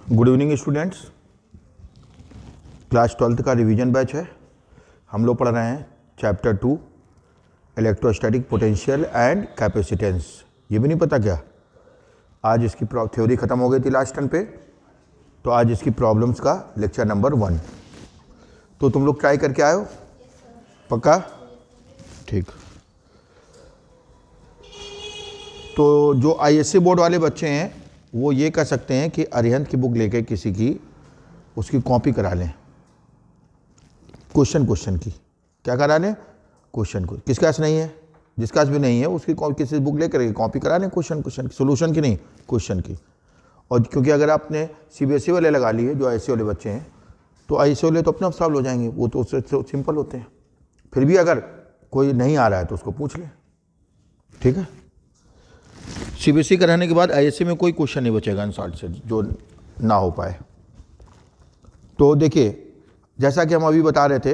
Good evening students. Class 12th का revision batch है। हम लोग पढ़ रहे हैं chapter 2 electrostatic potential and capacitance. ये भी नहीं पता क्या, आज इसकी थ्योरी ख़त्म हो गई थी लास्ट टर्म पे, तो आज इसकी प्रॉब्लम्स का लेक्चर नंबर 1। तो तुम लोग ट्राई करके आए हो? पक्का? ठीक। तो जो आईएससी बोर्ड वाले बच्चे हैं वो ये कह सकते हैं कि अरिहंत की बुक लेके किसी की उसकी कॉपी करा लें, क्वेश्चन की क्या करा लें, क्वेश्चन को। किसके पास नहीं है, जिसके पास भी नहीं है उसकी किसी बुक लेकर कॉपी करा लें, क्वेश्चन की, सोल्यूशन की नहीं, क्वेश्चन की। और क्योंकि अगर आपने सीबीएसई वाले लगा लिए जो आईएससी वाले बच्चे हैं, तो आईएससी वाले तो अपने आप सॉल्व हो जाएंगे, वो तो उससे सिंपल होते हैं। फिर भी अगर कोई नहीं आ रहा है तो उसको पूछ लें, ठीक है। सीबीएसई कराने के बाद आईएससी में कोई क्वेश्चन नहीं बचेगा अनसॉल्व से जो ना हो पाए। तो देखिए, जैसा कि हम अभी बता रहे थे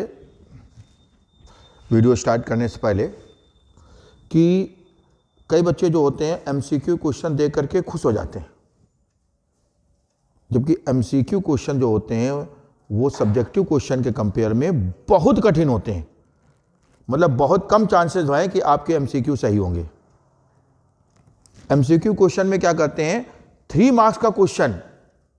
वीडियो स्टार्ट करने से पहले कि कई बच्चे जो होते हैं एमसीक्यू क्वेश्चन देख करके खुश हो जाते हैं, जबकि एमसीक्यू क्वेश्चन जो होते हैं वो सब्जेक्टिव क्वेश्चन के कंपेयर में बहुत कठिन होते हैं। मतलब बहुत कम चांसेस हैं कि आपके एमसीक्यू सही होंगे। एमसीक्यू क्वेश्चन में क्या करते हैं, 3 मार्क्स का क्वेश्चन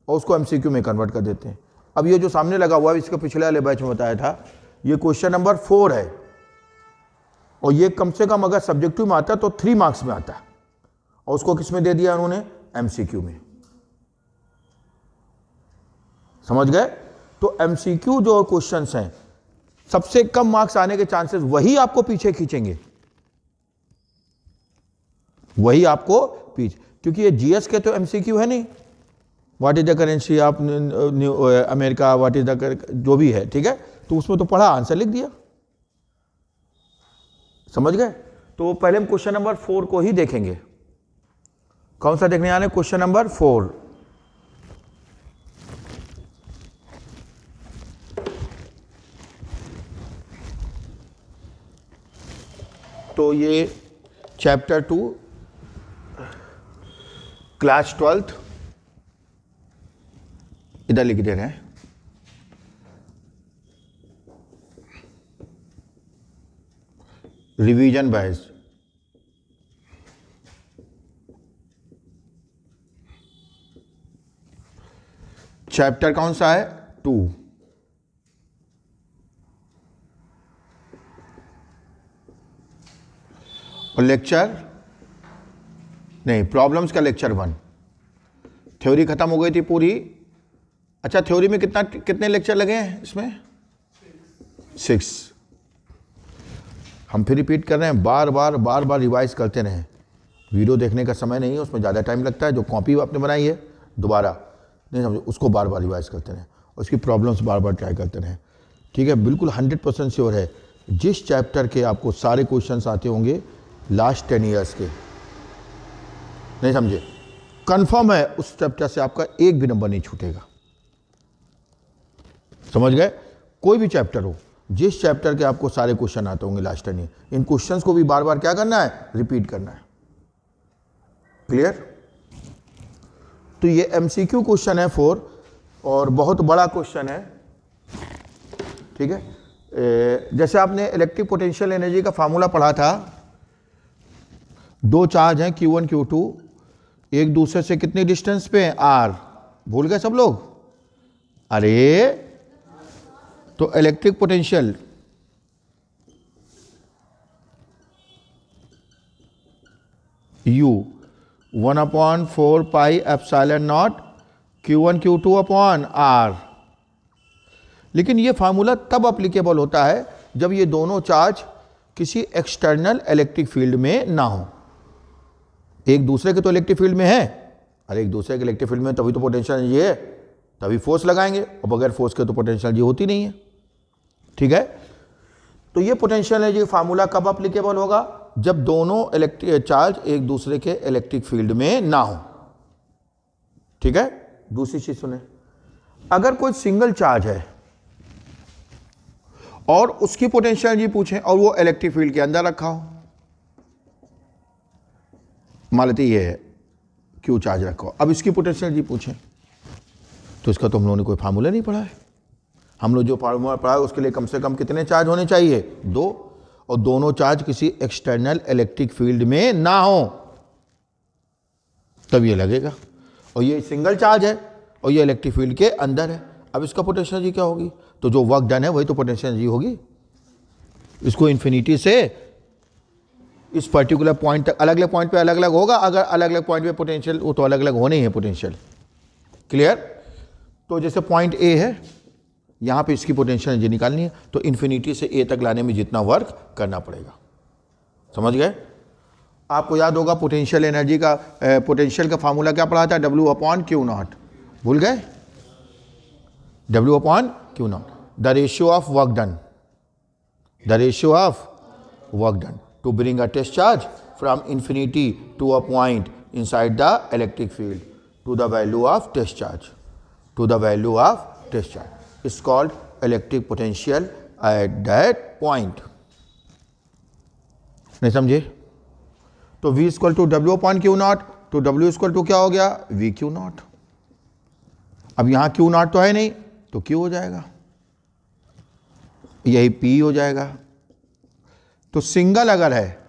और उसको एमसीक्यू में कन्वर्ट कर देते हैं। अब ये जो सामने लगा हुआ है, इसके पिछले वाले बैच में बताया था, ये क्वेश्चन नंबर 4 है और ये कम से कम अगर सब्जेक्टिव में आता तो 3 मार्क्स में आता है और उसको किस में दे दिया उन्होंने, एमसीक्यू में। समझ गए? तो एमसीक्यू जो क्वेश्चंस हैं सबसे कम मार्क्स आने के चांसेस वही आपको पीछे खींचेंगे, वही आपको पीछे, क्योंकि ये जीएस के तो एमसीक्यू है नहीं। What is the currency of America, what is the जो भी है, ठीक है, तो उसमें तो पढ़ा, आंसर लिख दिया। समझ गए? तो पहले हम क्वेश्चन नंबर 4 को ही देखेंगे। कौन सा देखने आने? Question number 4। तो ये चैप्टर 2 क्लास 12th, इधर लिख दे रहे हैं। Revision batch. चैप्टर कौन सा है? 2। और लेक्चर नहीं, प्रॉब्लम्स का लेक्चर 1। थ्योरी खत्म हो गई थी पूरी। अच्छा, थ्योरी में कितने लेक्चर लगे हैं इसमें? 6। हम फिर रिपीट कर रहे हैं, बार बार रिवाइज करते रहें। वीडियो देखने का समय नहीं है, उसमें ज़्यादा टाइम लगता है। जो कॉपी आपने बनाई है दोबारा नहीं समझो, उसको बार रिवाइज करते रहें, उसकी प्रॉब्लम्स बार ट्राई करते रहें, ठीक है। बिल्कुल 100% श्योर है जिस चैप्टर के आपको सारे क्वेश्चन आते होंगे लास्ट 10 ईयर्स के, नहीं समझे, कंफर्म है उस चैप्टर से आपका एक भी नंबर नहीं छूटेगा। समझ गए? कोई भी चैप्टर हो, जिस चैप्टर के आपको सारे क्वेश्चन आते होंगे लास्ट 10 ईयर, इन क्वेश्चंस को भी बार क्या करना है, रिपीट करना है। क्लियर? तो ये एमसीक्यू क्वेश्चन है 4 और बहुत बड़ा क्वेश्चन है, ठीक है। जैसे आपने इलेक्ट्रिक पोटेंशियल एनर्जी का फार्मूला पढ़ा था, 2 चार्ज हैं Q1 Q2, एक दूसरे से कितनी डिस्टेंस पे है, R। भूल गए सब लोग? अरे तो electric potential U 1/4 pi epsilon not Q1 Q2 upon R। लेकिन ये फार्मूला तब अप्लीकेबल होता है जब ये दोनों चार्ज किसी एक्सटर्नल इलेक्ट्रिक फील्ड में ना हो। एक दूसरे के तो इलेक्ट्रिक फील्ड में है, अरे एक दूसरे के इलेक्ट्रिक फील्ड में तभी तो पोटेंशियल एनर्जी है, तभी फोर्स लगाएंगे, और बगैर फोर्स के तो पोटेंशियल एनर्जी होती नहीं है, ठीक है। तो ये पोटेंशियल एनर्जी फार्मूला कब अप्लीकेबल होगा? जब दोनों इलेक्ट्रिक चार्ज एक दूसरे के इलेक्ट्रिक फील्ड में ना हो, ठीक है। दूसरी चीज सुने, अगर कोई सिंगल चार्ज है और उसकी पोटेंशियल एनर्जी पूछें और वो इलेक्ट्रिक फील्ड के अंदर रखा हो, मान लेते ये है क्यू चार्ज रखो, अब इसकी पोटेंशियल एनर्जी पूछें तो इसका तो हम लोगों ने कोई फार्मूला नहीं पढ़ा है। हम लोग जो फार्मूला पढ़ा है उसके लिए कम से कम कितने चार्ज होने चाहिए? 2, और दोनों चार्ज किसी एक्सटर्नल इलेक्ट्रिक फील्ड में ना हो तब ये लगेगा। और ये सिंगल चार्ज है और ये इलेक्ट्रिक फील्ड के अंदर है। अब इसका पोटेंशियल एनर्जी क्या होगी? तो जो वर्क डन है वही तो पोटेंशियल एनर्जी होगी। इसको इन्फिनिटी से इस पर्टिकुलर पॉइंट तक, अलग अलग पॉइंट पे अलग अलग होगा। अगर अलग अलग पॉइंट पे पोटेंशियल, वो तो अलग अलग होने ही है पोटेंशियल। क्लियर? तो जैसे पॉइंट ए है, यहाँ पे इसकी पोटेंशियल एनर्जी निकालनी है, तो इन्फिनिटी से ए तक लाने में जितना वर्क करना पड़ेगा। समझ गए? आपको याद होगा पोटेंशियल एनर्जी का, पोटेंशियल का फार्मूला क्या पढ़ा था? W/Q0। भूल गए? W/Q0, the ratio of work done, the ratio of work done to bring a test charge from infinity to a point inside the electric field to the value of test charge, to the value of test charge is called electric potential at that point. नहीं समझे? तो V = W/Q0, तो W = क्या हो गया? VQ0। अब यहां Q0 तो है नहीं, तो Q हो जाएगा, यही P हो जाएगा। तो सिंगल अगर है,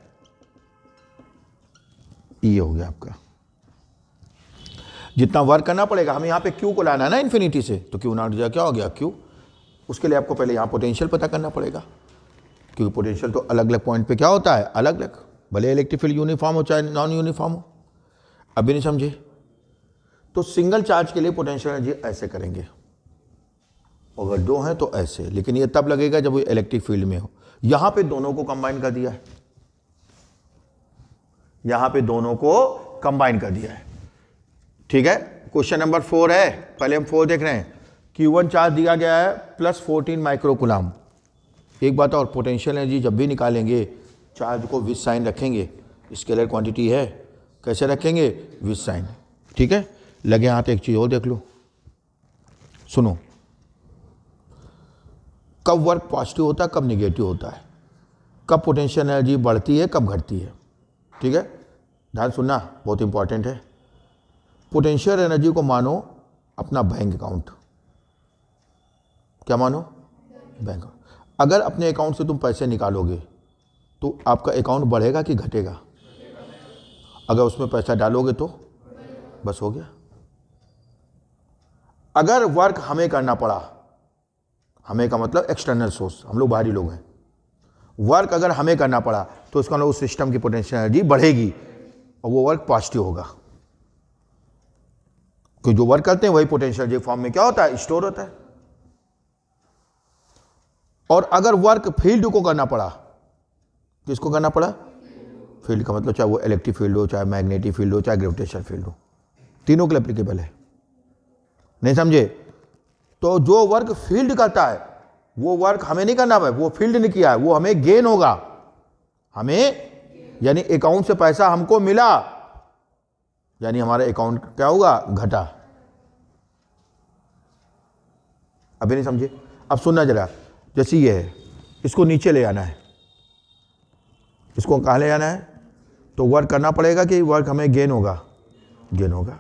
ये हो गया आपका। जितना वर्क करना पड़ेगा, हमें यहां पे Q को लाना है ना इन्फिनिटी से, तो Q0 क्या हो गया? Q। उसके लिए आपको पहले यहां पोटेंशियल पता करना पड़ेगा, क्योंकि पोटेंशियल तो अलग अलग पॉइंट पे क्या होता है? अलग अलग, भले इलेक्ट्रिक फील्ड यूनिफॉर्म हो चाहे नॉन यूनिफॉर्म हो। अभी नहीं समझे? तो सिंगल चार्ज के लिए पोटेंशियल एनर्जी ऐसे करेंगे, अगर 2 हैं तो ऐसे, लेकिन ये तब लगेगा जब वो इलेक्ट्रिक फील्ड में हो। यहां पे दोनों को कंबाइन कर दिया है, यहां पे दोनों को कंबाइन कर दिया है। ठीक है, क्वेश्चन नंबर 4 है, पहले हम 4 देख रहे हैं। Q1 चार्ज दिया गया है +14 माइक्रोकूलम। एक बात और, पोटेंशियल एनर्जी जब भी निकालेंगे चार्ज को विद साइन रखेंगे, स्केलर क्वांटिटी है, कैसे रखेंगे? With sign. ठीक है, लगे हाथ एक चीज और देख लो, सुनो। कब वर्क पॉजिटिव होता है, कब निगेटिव होता है, कब पोटेंशियल एनर्जी बढ़ती है, कब घटती है। ठीक है, ध्यान सुनना, बहुत इंपॉर्टेंट है। पोटेंशियल एनर्जी को मानो अपना बैंक अकाउंट। क्या मानो? बैंक। अगर अपने अकाउंट से तुम पैसे निकालोगे तो आपका अकाउंट बढ़ेगा कि घटेगा? अगर उसमें पैसा डालोगे तो बस हो गया। अगर वर्क हमें करना पड़ा, हमें का मतलब एक्सटर्नल सोर्स, हम लोग बाहरी लोग हैं, वर्क अगर हमें करना पड़ा तो उसका मतलब उस सिस्टम की पोटेंशियल एनर्जी बढ़ेगी और वो वर्क पॉजिटिव होगा, क्योंकि जो वर्क करते हैं वही पोटेंशियल एनर्जी फॉर्म में क्या होता है? स्टोर होता है। और अगर वर्क फील्ड को करना पड़ा, किसको करना पड़ा? फील्ड का मतलब चाहे वो इलेक्ट्रिक फील्ड हो, चाहे मैग्नेटिक फील्ड हो, चाहे ग्रेविटेशनल फील्ड हो, तीनों के लिए एप्लीकेबल है। नहीं समझे? तो जो वर्क फील्ड करता है वो वर्क हमें नहीं करना है, वो फील्ड ने किया है, वो हमें गेन होगा, हमें यानी अकाउंट से पैसा हमको मिला, यानी हमारा अकाउंट क्या होगा? घटा। अभी नहीं समझे? अब सुनना जरा, जैसे ये है, इसको नीचे ले आना है, इसको कहाँ ले आना है? तो वर्क करना पड़ेगा कि वर्क हमें गेन होगा? गेन होगा।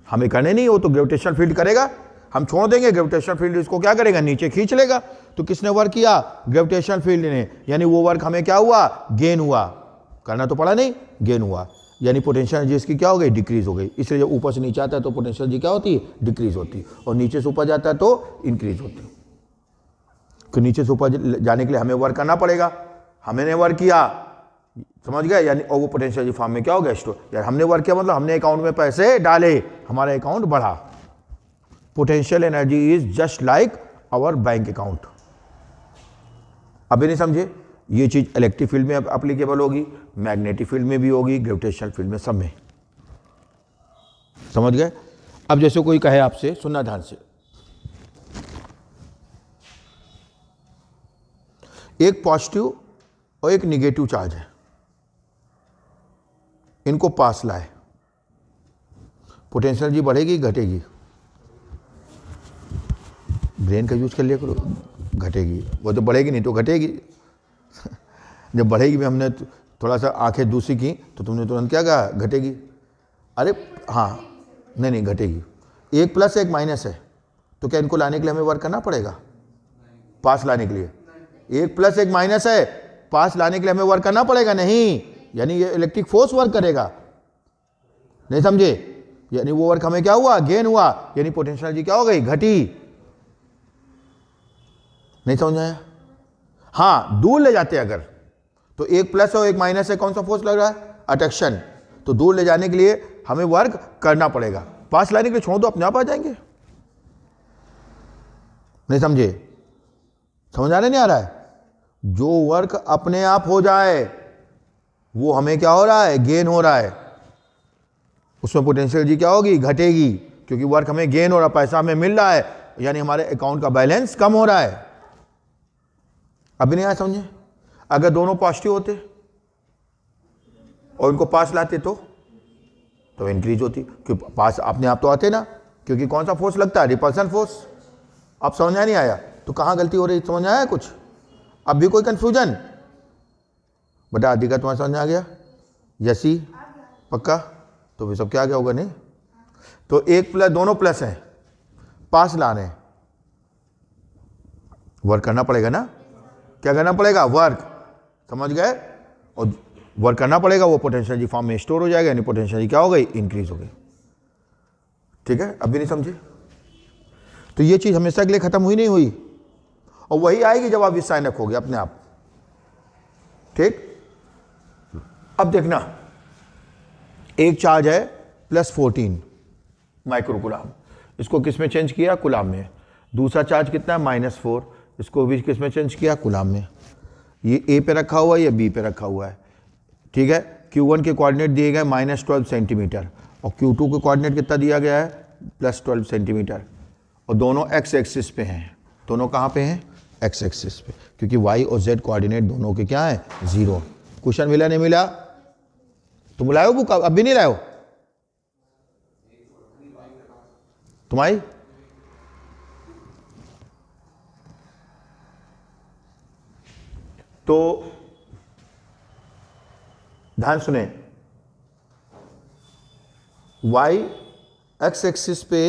हमें करने नहीं हो तो ग्रेविटेशनल फील्ड करेगा, हम छोड़ देंगे, ग्रेविटेशनल फील्ड इसको क्या करेगा? नीचे खींच लेगा। तो किसने वर्क किया? ग्रेविटेशनल फील्ड ने, यानी वो वर्क हमें क्या हुआ? गेन हुआ। करना तो पड़ा नहीं, गेन हुआ, यानी पोटेंशियल एनर्जी इसकी क्या हो गई? डिक्रीज हो गई। इसलिए जब ऊपर से नीचे आता है तो पोटेंशियल एनर्जी क्या होती है? डिक्रीज होती है, और नीचे से ऊपर जाता है तो इंक्रीज होती है। तो नीचे से ऊपर जाने के लिए हमें वर्क करना पड़ेगा, हमने वर्क किया, समझ गए? यानी और वो पोटेंशियल एनर्जी फॉर्म में क्या हो गया? स्टोर। यार हमने वर्क किया मतलब हमने अकाउंट में पैसे डाले, हमारा अकाउंट बढ़ा। Potential energy is just like our bank account. अभी नहीं समझे? ये चीज इलेक्ट्रिक फील्ड में एप्लीकेबल होगी, मैग्नेटिक फील्ड में भी होगी, ग्रेविटेशनल फील्ड में, सब में। समझ गए? अब जैसे कोई कहे आपसे, सुनना ध्यान से, एक पॉजिटिव और एक निगेटिव चार्ज है, इनको पास लाए, पोटेंशियल एनर्जी बढ़ेगी घटेगी? ब्रेन का यूज कर लिया करो, घटेगी। वो तो बढ़ेगी नहीं तो घटेगी। जब बढ़ेगी भी हमने थोड़ा सा आंखें दूसरी की तो तुमने तुरंत क्या कहा? घटेगी। अरे हाँ, नहीं घटेगी। एक प्लस एक माइनस है, तो क्या इनको लाने के लिए हमें वर्क करना पड़ेगा? पास लाने के लिए एक प्लस एक माइनस है, पास लाने के लिए हमें वर्क करना पड़ेगा नहीं, यानी ये इलेक्ट्रिक फोर्स वर्क करेगा। नहीं समझे? यानी वो वर्क हमें क्या हुआ? गेन हुआ, यानी पोटेंशियल एनर्जी क्या हो गई? घटी। नहीं समझ आया? हाँ, दूर ले जाते अगर तो एक प्लस और एक माइनस है, कौन सा फोर्स लग रहा है? अट्रैक्शन। तो दूर ले जाने के लिए हमें वर्क करना पड़ेगा, पास लाने के लिए छोड़ दो, अपने आप आ जाएंगे। नहीं समझे? समझ आ रहा नहीं आ रहा है? जो वर्क अपने आप हो जाए वो हमें क्या हो रहा है? गेन हो रहा है। उसमें पोटेंशियल एनर्जी क्या होगी? घटेगी, क्योंकि वर्क हमें गेन हो रहा है, पैसा हमें मिल रहा है, यानी हमारे अकाउंट का बैलेंस कम हो रहा है। अभी नहीं आया समझे? अगर दोनों पॉजिटिव होते और इनको पास लाते तो इंक्रीज होती, क्योंकि पास अपने आप तो आते ना, क्योंकि कौन सा फोर्स लगता है? Repulsion force. अब समझ में नहीं आया? तो कहाँ गलती हो रही? समझ में आया कुछ? अब भी कोई कंफ्यूजन? बेटा आदि का तुम्हारा समझ में आ गया? यसी पक्का? तो भी सब क्या क्या होगा? नहीं तो एक प्लस, दोनों प्लस हैं, पास ला रहे हैं, वर्क करना पड़ेगा ना? क्या करना पड़ेगा? वर्क। समझ गए? और वर्क करना पड़ेगा, वो पोटेंशियल एनर्जी फॉर्म में स्टोर हो जाएगा, यानी पोटेंशियल एनर्जी क्या हो गई? इंक्रीज हो गई। ठीक है? अभी नहीं समझे? तो ये चीज हमेशा के लिए खत्म हुई नहीं हुई, और वही आएगी जब आप इस साइन रखोगे अपने आप। ठीक? अब देखना, एक चार्ज है +14 माइक्रोकुलाम, इसको किस में चेंज किया? कुलाम में। दूसरा चार्ज कितना है? -4, इसको भी किस में चेंज किया? कुलाम में। ये ए पे रखा हुआ है, ये बी पे रखा हुआ है। ठीक है? Q1 के कोऑर्डिनेट दिए गए -12 सेंटीमीटर, और Q2 के कोऑर्डिनेट कितना दिया गया है? +12 सेंटीमीटर, और दोनों एक्स एक्सिस पे हैं। दोनों कहाँ पे हैं? एक्स एक्सिस पे, क्योंकि वाई और जेड कोऑर्डिनेट दोनों के क्या है? 0। क्वेश्चन मिला नहीं मिला? तुम लाओ बुक? अब भी नहीं लाओ? तुम्हारी तो ध्यान सुने, y एक्स एक्सिस पे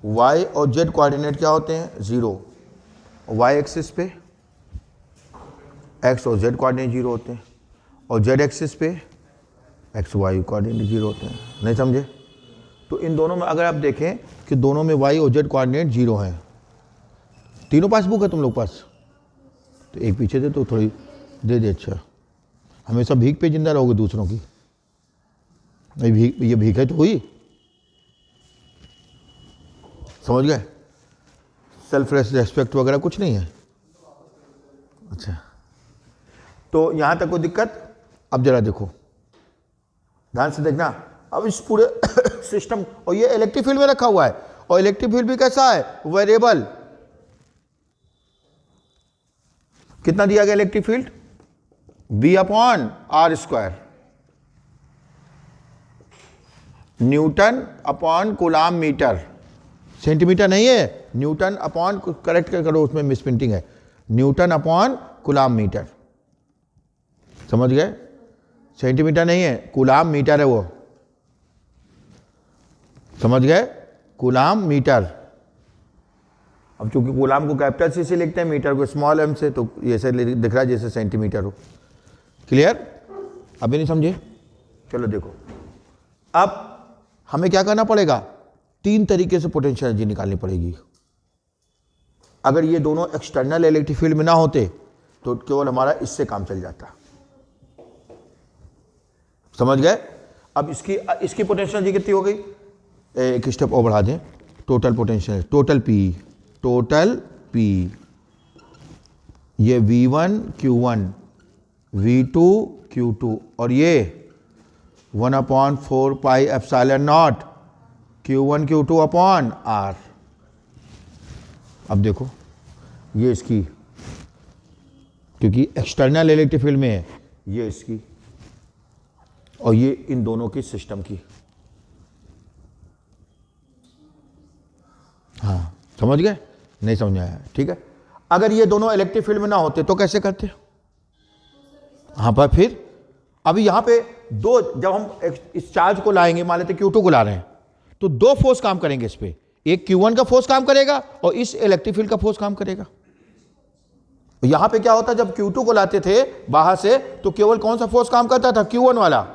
y और z कोऑर्डिनेट क्या होते हैं? 0। y एक्सिस पे x और z कोऑर्डिनेट 0 होते हैं, और z एक्सिस पे x y कोऑर्डिनेट 0 होते हैं। नहीं समझे? तो इन दोनों में अगर आप देखें कि दोनों में y और z कोऑर्डिनेट 0 हैं। तीनों पास बुक है तुम लोग पास? तो एक पीछे दे तो थोड़ी दे दे। अच्छा, हमेशा भीख पे जिंदा रहोगे दूसरों की? नहीं, ये भीख है तो हुई। समझ गए? सेल्फ रेस्पेक्ट वगैरह कुछ नहीं है। अच्छा, तो यहां तक कोई दिक्कत? अब जरा देखो, ध्यान से देखना। अब इस पूरे सिस्टम, और ये इलेक्ट्रिक फील्ड में रखा हुआ है, और इलेक्ट्रिक फील्ड भी कैसा है? वेरिएबल। कितना दिया गया electric field? B/r², newton upon coulomb metre. Centimetre नहीं है, न्यूटन अपॉन, करेक्ट करो उसमें मिसप्रिंटिंग है, न्यूटन अपॉन कूलाम मीटर। समझ गए? सेंटीमीटर नहीं है, कूलाम मीटर है वो। समझ गए? Coulomb metre. अब चूंकि कूलाम को कैपिटल सी से लिखते हैं, मीटर को स्मॉल m से, तो ऐसे दिख रहा है जैसे सेंटीमीटर हो। क्लियर? अभी नहीं समझे? चलो देखो, अब हमें क्या करना पड़ेगा? 3 तरीके से पोटेंशियल एनर्जी निकालनी पड़ेगी। अगर ये दोनों एक्सटर्नल इलेक्ट्रिक फील्ड में ना होते तो केवल हमारा इससे काम चल जाता। समझ गए? अब इसकी पोटेंशियल एनर्जी कितनी हो गई? एक स्टेप और बढ़ा दें, टोटल पोटेंशियल, टोटल P, ये V1 Q1, V2 Q2, और ये 1/4 pi epsilon not Q1 Q2 upon R। अब देखो, ये इसकी, क्योंकि एक्सटर्नल इलेक्ट्रिक फील्ड में है, ये इसकी, और ये इन दोनों की सिस्टम की। हाँ, समझ गए? नहीं समझ आया? ठीक है। अगर ये दोनों इलेक्ट्रिक फील्ड में ना होते तो कैसे करते? हाँ, पर फिर अभी यहां पे दो, जब हम इस चार्ज को लाएंगे, मान लेते Q2 को ला रहे हैं, तो 2 फोर्स काम करेंगे इस पे। एक Q1 का फोर्स काम करेगा और इस इलेक्ट्रिक फील्ड का फोर्स काम करेगा। यहां पे क्या होता है, जब Q2 को लाते थे बाहर से तो केवल कौन सा फोर्स काम करता था, Q1 वाला।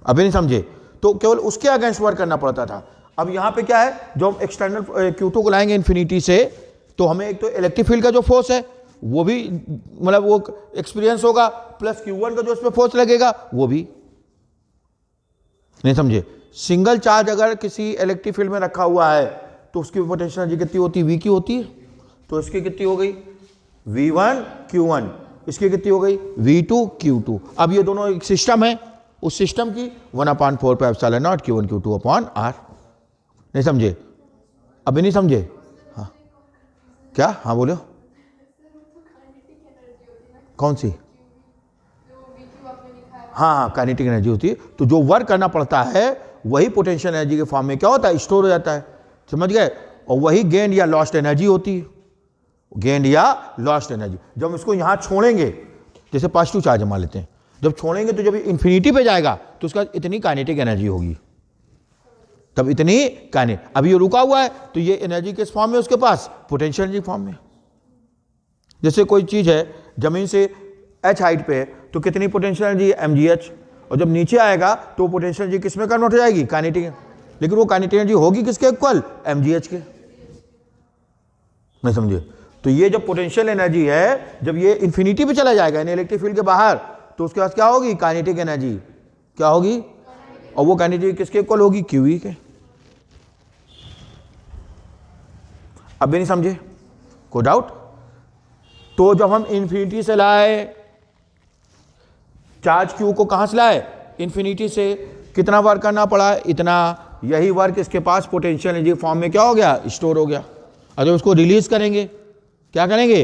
अभी नहीं समझे, तो केवल उसके अगेंस्ट वर्क करना पड़ता था। अब यहां पे क्या है, जो हम एक्सटर्नल Q2 को लाएंगे इन्फिनिटी से, तो हमें एक तो इलेक्ट्रिक फील्ड का जो फोर्स है वो भी मतलब वो एक्सपीरियंस होगा, प्लस Q1 का जो उसमें फोर्स लगेगा वो भी। नहीं समझे, सिंगल चार्ज अगर किसी इलेक्ट्रिक फील्ड में रखा हुआ है तो उसकी पोटेंशियल एनर्जी कितनी होती है, V की होती है। तो इसकी कितनी हो गई, V1 Q1, इसकी कितनी हो गई, V2 Q2। अब ये दोनों एक सिस्टम है, उस सिस्टम की 1/4 pi epsilon not Q1 Q2 upon R। नहीं समझे, अभी नहीं समझे, हाँ क्या, हाँ बोलो, कौन सी, हाँ हाँ काइनेटिक एनर्जी होती है। तो जो वर्क करना पड़ता है वही पोटेंशियल एनर्जी के फॉर्म में क्या होता है, स्टोर हो जाता है, समझ गए। और वही गेन या लॉस्ट एनर्जी होती है, गेन या लॉस्ट एनर्जी। जब हम इसको यहां छोड़ेंगे, जैसे पॉजिटिव चार्ज मान लेते हैं, जब छोड़ेंगे तो जब इन्फिनिटी पे जाएगा तो उसका इतनी काइनेटिक एनर्जी होगी, तब इतनी काइनेटिक। अभी ये रुका हुआ है तो ये एनर्जी किस फॉर्म में, उसके पास पोटेंशियल एनर्जी फॉर्म में। जैसे कोई चीज है जमीन से h हाइट पे है तो कितनी पोटेंशियल एनर्जी है, mgh, और जब नीचे आएगा तो पोटेंशियल एनर्जी किस में कन्वर्ट हो जाएगी, काइनेटिक। लेकिन वो काइनेटिक एनर्जी होगी किसके इक्वल, mgh के। नहीं समझे, तो ये जो पोटेंशियल एनर्जी है जब ये इंफिनिटी पे चला जाएगा यानी इलेक्ट्रिक फील्ड के बाहर, तो उसके पास क्या होगी, काइनेटिक एनर्जी क्या होगी, और वो काइनेटिक किसके इक्वल होगी, QE के। अब भी नहीं समझे, कोई डाउट। तो जब हम इंफिनिटी से लाए चार्ज Q को, कहां से लाए, इंफिनिटी से, कितना वर्क करना पड़ा, इतना। यही वर्क इसके पास पोटेंशियल एनर्जी फॉर्म में क्या हो गया, स्टोर हो गया। अगर उसको रिलीज करेंगे, क्या करेंगे,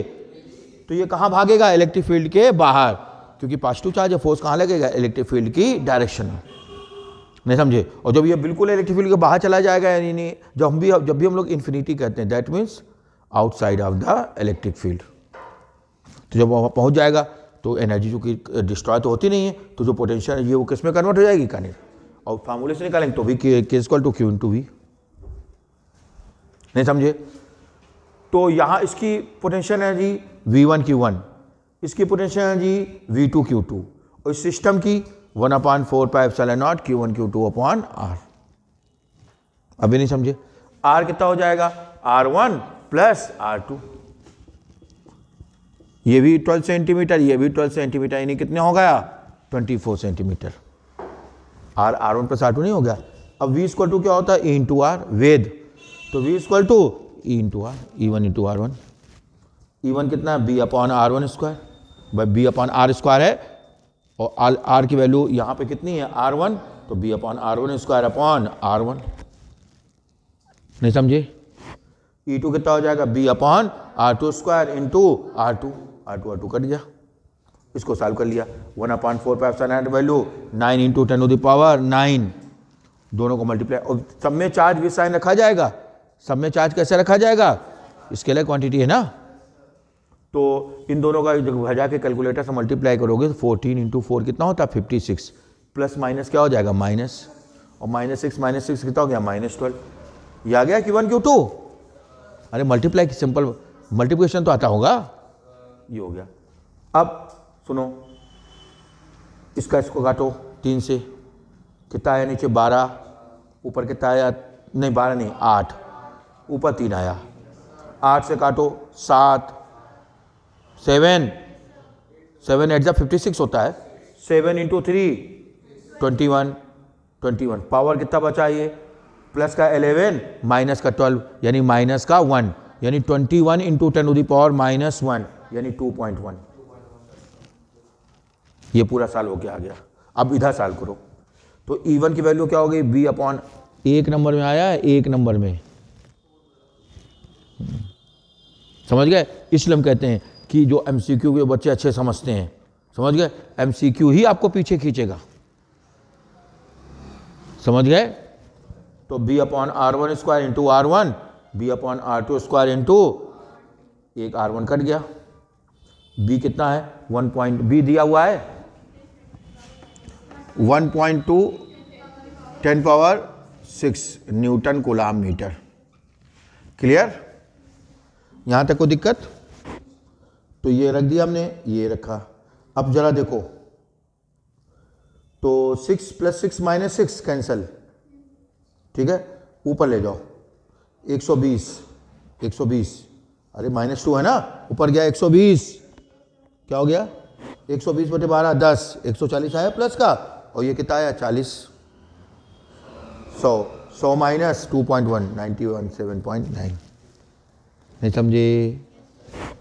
तो ये कहां भागेगा, इलेक्ट्रिक फील्ड के बाहर, क्योंकि पॉजिटिव चार्ज है, फोर्स कहां लगेगा, इलेक्ट्रिक फील्ड की डायरेक्शन में। नहीं समझे, और जब ये बिल्कुल इलेक्ट्रिक फील्ड के बाहर चला जाएगा, यानी जब भी हम लोग इन्फिनिटी कहते हैं, that means outside of the electric field. तो जब वहाँ पहुँच जाएगा तो एनर्जी जो कि डिस्ट्रॉय तो होती नहीं है, तो जो पोटेंशियल एनर्जी है वो किस में कन्वर्ट हो जाएगी, काइनेटिक। और फार्मूले से निकालेंगे तो भी K equal to Q into V। नहीं समझे, तो यहाँ इसकी पोटेंशियल एनर्जी V1 Q1, इसकी पोटेंशियल एनर्जी V2 Q2, और इस सिस्टम की 1/4 pi epsilon not Q1 Q2 upon R। अभी नहीं समझे, R कितना हो जाएगा, R1 प्लस R2। ये भी 12 सेंटीमीटर, ये भी 12 सेंटीमीटर, यानी कितने हो गया, 24 सेंटीमीटर। R1 प्लस R2 नहीं हो गया। अब V इक्वल टू क्या होता है, E इंटू आर, वेद। तो V equal to E into R, E1 into R1। E1 कितना है, B अपॉन R1 स्क्वायर, भाई B अपॉन R स्क्वायर है, और R की वैल्यू यहाँ पे कितनी है, R1, तो B upon R1 square upon R1। नहीं समझे, E2 कितना हो जाएगा, B upon R2 square into R2 cut गया, इसको सॉल्व कर लिया। 1/4 pi epsilon value 9 into 10 to the power 9, दोनों को मल्टीप्लाई, और सब में चार्ज भी साइन रखा जाएगा। सब में चार्ज कैसे रखा जाएगा, स्केलर क्वांटिटी है ना, तो इन दोनों का जब भजा के कैलकुलेटर से मल्टीप्लाई करोगे तो 14 इंटू 4 कितना होता है, 56, प्लस माइनस क्या हो जाएगा, माइनस, और -6 कितना हो गया, -12। ये आ गया Q1 Q2। अरे मल्टीप्लाई, सिंपल मल्टीप्लिकेशन तो आता होगा, ये हो गया। अब सुनो, इसको काटो 3 से, कितना आया नीचे 12, ऊपर कितना आया, नहीं 12 नहीं 8, ऊपर 3 आया, 8 से काटो 7, 7 एट जा 56 होता है, 7 इंटू 3 21, पावर कितना बचा, ये प्लस का 11 माइनस का 12 यानी माइनस का 1, यानी 21 इंटू 10 टू द पावर -1 यानी 2.1। ये पूरा साल होके आ गया। अब इधर साल करो तो E1 की वैल्यू क्या हो गई, B अपॉन, एक नंबर में आया है, एक नंबर में, समझ गए। इसलिए हम कहते हैं कि जो MCQ के बच्चे अच्छे समझते हैं, समझ गए, MCQ ही आपको पीछे खींचेगा, समझ गए। तो B upon R1 square into R1, B upon R2 square into, एक R1 कट गया, B कितना है, 1. B दिया हुआ है 1.2 10 power 6 newton coulomb metre. Clear? यहां तक कोई दिक्कत? तो ये रख दिया हमने, ये रखा। अब जरा देखो, तो 6 + 6 - 6 कैंसल, ठीक है, ऊपर ले जाओ। 120, अरे -2 है ना, ऊपर गया 120, क्या हो गया 120/12 10, 140 आया प्लस का, और ये कितना आया 40, 100 - 2.1 91 7.9। नहीं समझे?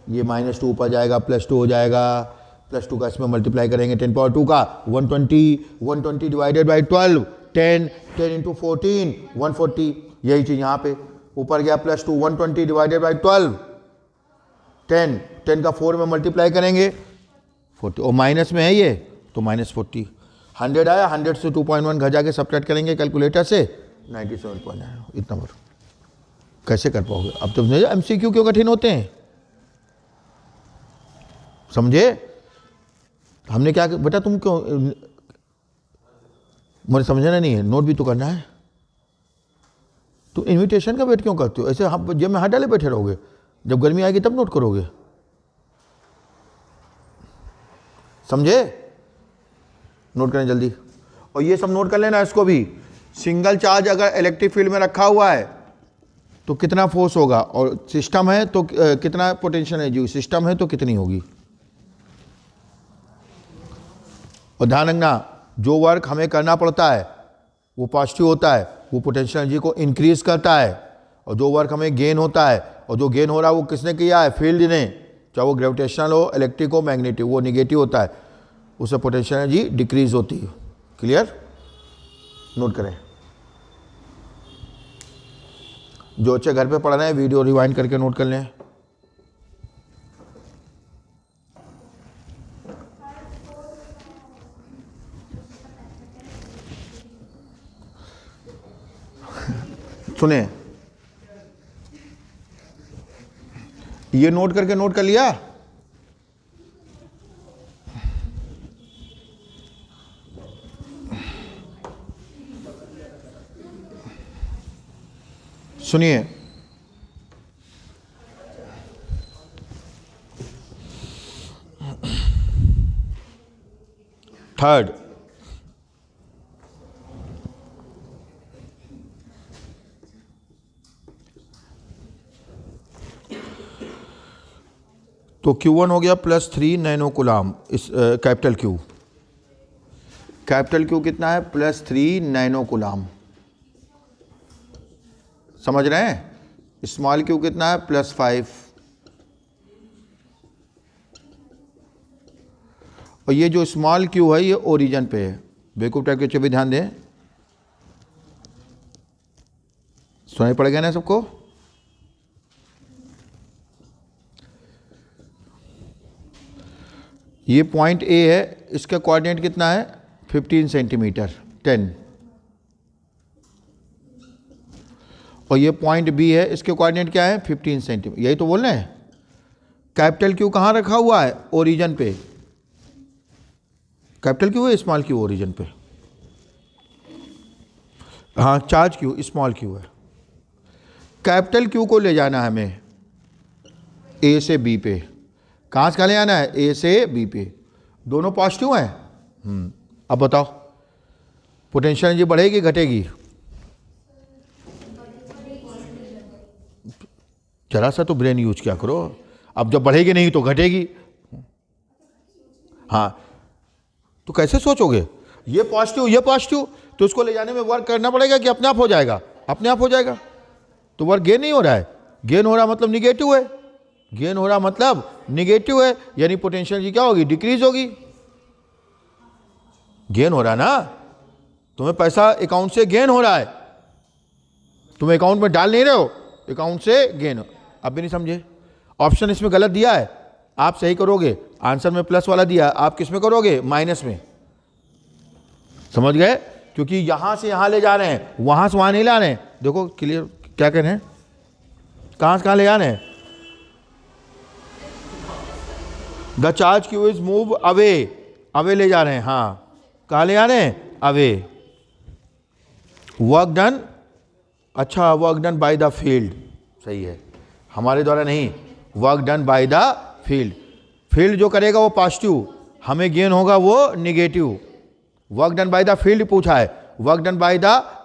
ये -2 ऊपर जाएगा, +2 हो जाएगा, +2 का इसमें मल्टीप्लाई करेंगे 10⁻² का 120, 120 डिवाइडेड बाई 12 10, 10 × 14 140। यही चीज़ यहाँ पे ऊपर गया +2, 120 डिवाइडेड बाई 12 10, 10 का 4 में मल्टीप्लाई करेंगे 40, और माइनस में है ये तो -40। 100 आया, 100 से 2.1 घर जाके सब्ट्रैक्ट करेंगे कैलकुलेटर से 97.9। इतना बार कैसे कर पाओगे? अब तुम समझे MCQ क्यों कठिन होते हैं? समझे? हमने क्या बेटा, तुम क्यों मुझे समझना नहीं है, नोट भी तो करना है। तुम इनविटेशन का वेट क्यों करते हो? ऐसे हम जब में हाथ डाले बैठे रहोगे, जब गर्मी आएगी तब नोट करोगे। समझे? नोट करें जल्दी, और ये सब नोट कर लेना इसको भी। सिंगल चार्ज अगर इलेक्ट्रिक फील्ड में रखा हुआ है तो कितना फोर्स होगा, और सिस्टम है तो कितना पोटेंशियल एनर्जी, सिस्टम है तो कितनी होगी। और ध्यान रखना, जो वर्क हमें करना पड़ता है वो पॉजिटिव होता है, वो पोटेंशियल एनर्जी को इंक्रीज करता है। और जो वर्क हमें गेन होता है, और जो गेन हो रहा है वो किसने किया है? फील्ड ने, चाहे वो ग्रेविटेशनल हो, इलेक्ट्रिक हो, मैग्नेटिक, वो निगेटिव होता है, उससे पोटेंशियल एनर्जी डिक्रीज होती है। क्लियर? नोट करें। जो अच्छे घर पे पढ़ रहे हैं वीडियो रिवाइंड करके नोट कर लें। सुने, ये नोट करके नोट कर लिया? सुनिए, थर्ड, तो Q1 हो गया +3 नैनो कूलाम, इस कैपिटल Q। कैपिटल Q कितना है? +3 नैनो कूलाम। समझ रहे हैं? स्मॉल Q कितना है? +5। और ये जो स्मॉल Q है ये ओरिजिन पे है। बेवकूफ टाइप के भी ध्यान दें, सुनाई पड़ गया ना सबको? ये पॉइंट A है, इसका कोऑर्डिनेट कितना है? 15 सेंटीमीटर 10। और ये पॉइंट B है, इसके कोऑर्डिनेट क्या है? 15 सेंटीमीटर। यही तो बोल रहे हैं। कैपिटल Q कहाँ रखा हुआ है? ओरिजिन पे। कैपिटल Q है, स्मॉल Q ओरिजिन पे। हाँ, चार्ज Q स्मॉल Q है। कैपिटल Q को ले जाना है हमें A से B पे। कहाँ से ले आना है? A से B पे। दोनों पॉजिटिव हैं। अब बताओ पोटेंशियल एनर्जी बढ़ेगी घटेगी? जरा सा तो ब्रेन यूज क्या करो। अब जब बढ़ेगी नहीं तो घटेगी। हाँ, तो कैसे सोचोगे? ये पॉजिटिव, तो उसको ले जाने में वर्क करना पड़ेगा कि अपने आप हो जाएगा? अपने आप हो जाएगा। तो वर्क गेन नहीं हो रहा है, गेन हो रहा मतलब निगेटिव है, गेन हो रहा मतलब निगेटिव है, यानी पोटेंशियल एनर्जी क्या होगी? डिक्रीज होगी। गेन हो रहा है ना, तुम्हें पैसा अकाउंट से गेन हो रहा है, तुम अकाउंट में डाल नहीं रहे हो, अकाउंट से गेन। अब भी नहीं समझे? ऑप्शन इसमें गलत दिया है, आप सही करोगे। आंसर में प्लस वाला दिया, आप किस में करोगे? माइनस में। समझ गए? क्योंकि यहां से यहां ले जा रहे हैं, वहां से वहां नहीं ला रहे हैं। देखो क्लियर क्या कह रहे हैं? कहां से कहां ले जा रहे हैं? The charge Q is move away, away ले जा रहे हैं। हाँ, कहाँ ले जा रहे हैं? अवे। वर्क डन अच्छा, work done by the field, सही है, हमारे द्वारा नहीं, work done by the field. Field जो करेगा वो पॉजिटिव, हमें गेन होगा वो negative. Work done by the field पूछा है, वर्क डन बाय द